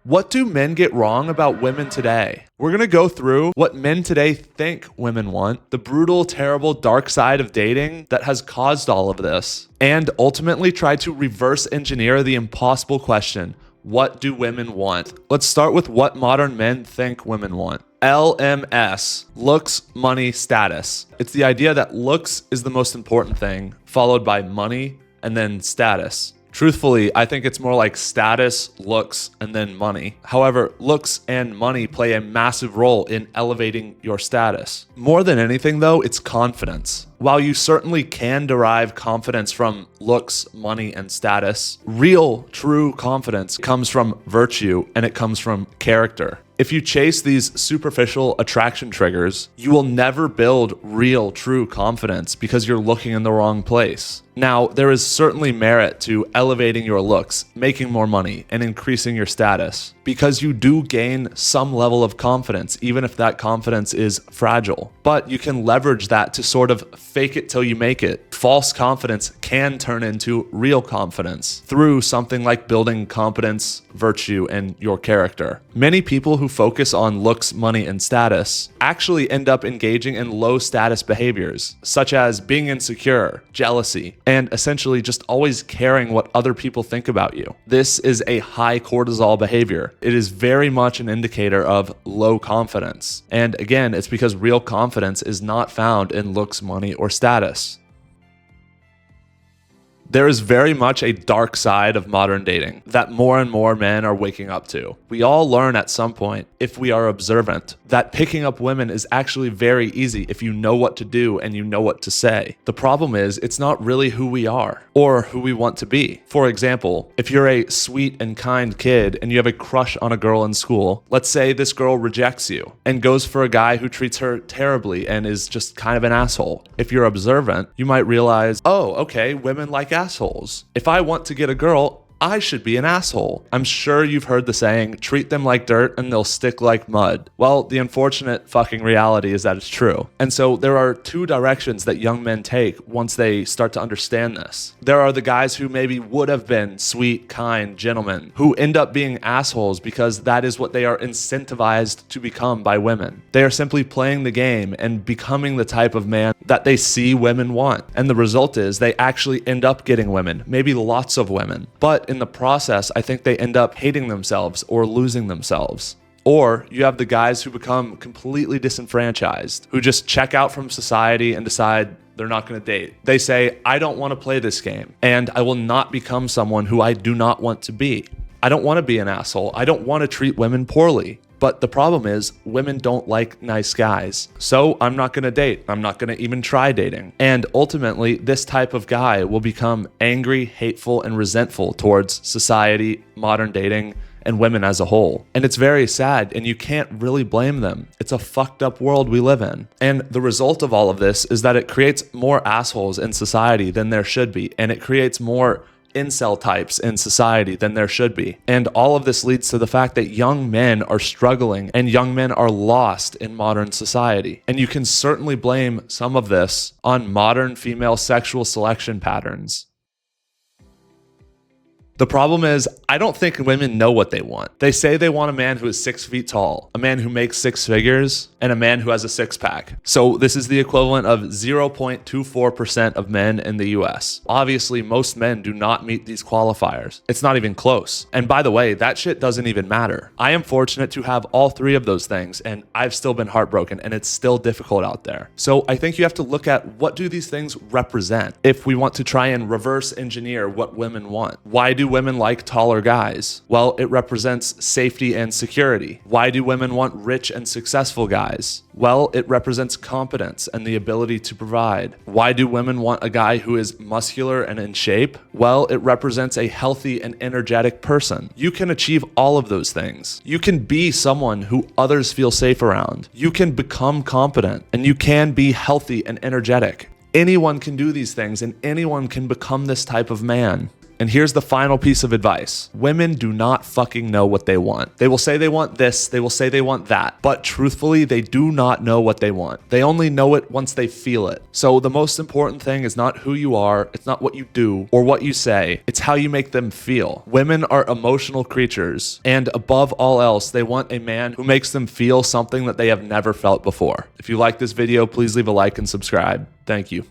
What do men get wrong about women today? We're going to go through what men today think women want, the brutal, terrible, dark side of dating that has caused all of this, and ultimately try to reverse engineer the impossible question, what do women want? Let's start with what modern men think women want. LMS, looks, money, status. It's the idea that looks is the most important thing, followed by money, and then status. Truthfully, I think it's more like status, looks, and then money. However, looks and money play a massive role in elevating your status. More than anything though, it's confidence. While you certainly can derive confidence from looks, money, and status, real, true confidence comes from virtue and it comes from character. If you chase these superficial attraction triggers, you will never build real, true confidence because you're looking in the wrong place. Now, there is certainly merit to elevating your looks, making more money, and increasing your status, because you do gain some level of confidence, even if that confidence is fragile. But you can leverage that to sort of fake it till you make it. False confidence can turn into real confidence through something like building competence, virtue, and your character. Many people who focus on looks, money, and status actually end up engaging in low status behaviors, such as being insecure, jealousy, and essentially just always caring what other people think about you. This is a high cortisol behavior. It is very much an indicator of low confidence. And again, it's because real confidence is not found in looks, money, or status. There is very much a dark side of modern dating that more and more men are waking up to. We all learn at some point, if we are observant, that picking up women is actually very easy if you know what to do and you know what to say. The problem is, it's not really who we are or who we want to be. For example, if you're a sweet and kind kid and you have a crush on a girl in school, let's say this girl rejects you and goes for a guy who treats her terribly and is just kind of an asshole. If you're observant, you might realize, oh, okay, women like assholes. If I want to get a girl, I should be an asshole. I'm sure you've heard the saying, treat them like dirt and they'll stick like mud. Well, the unfortunate fucking reality is that it's true. And so there are two directions that young men take once they start to understand this. There are the guys who maybe would have been sweet, kind gentlemen who end up being assholes because that is what they are incentivized to become by women. They are simply playing the game and becoming the type of man that they see women want. And the result is they actually end up getting women, maybe lots of women. But in the process, I think they end up hating themselves or losing themselves. Or you have the guys who become completely disenfranchised, who just check out from society and decide they're not going to date. They say, I don't want to play this game, and I will not become someone who I do not want to be. I don't want to be an asshole. I don't want to treat women poorly. But the problem is, women don't like nice guys. So I'm not going to date. I'm not going to even try dating. And ultimately, this type of guy will become angry, hateful, and resentful towards society, modern dating, and women as a whole. And it's very sad, and you can't really blame them. It's a fucked up world we live in. And the result of all of this is that it creates more assholes in society than there should be. And it creates more incel types in society than there should be. And all of this leads to the fact that young men are struggling and young men are lost in modern society. And you can certainly blame some of this on modern female sexual selection patterns. The problem is, I don't think women know what they want. They say they want a man who is 6 feet tall, a man who makes six figures, and a man who has a six-pack. So this is the equivalent of 0.24% of men in the US. Obviously, most men do not meet these qualifiers. It's not even close. And by the way, that shit doesn't even matter. I am fortunate to have all three of those things, and I've still been heartbroken, and it's still difficult out there. So I think you have to look at, what do these things represent if we want to try and reverse engineer what women want? Why do women like taller guys? Well, it represents safety and security. Why do women want rich and successful guys? Well, it represents competence and the ability to provide. Why do women want a guy who is muscular and in shape? Well, it represents a healthy and energetic person. You can achieve all of those things. You can be someone who others feel safe around. You can become competent, and you can be healthy and energetic. Anyone can do these things, and anyone can become this type of man. And here's the final piece of advice. Women do not fucking know what they want. They will say they want this, they will say they want that, but truthfully, they do not know what they want. They only know it once they feel it. So the most important thing is not who you are, it's not what you do or what you say, it's how you make them feel. Women are emotional creatures, and above all else, they want a man who makes them feel something that they have never felt before. If you like this video, please leave a like and subscribe. Thank you.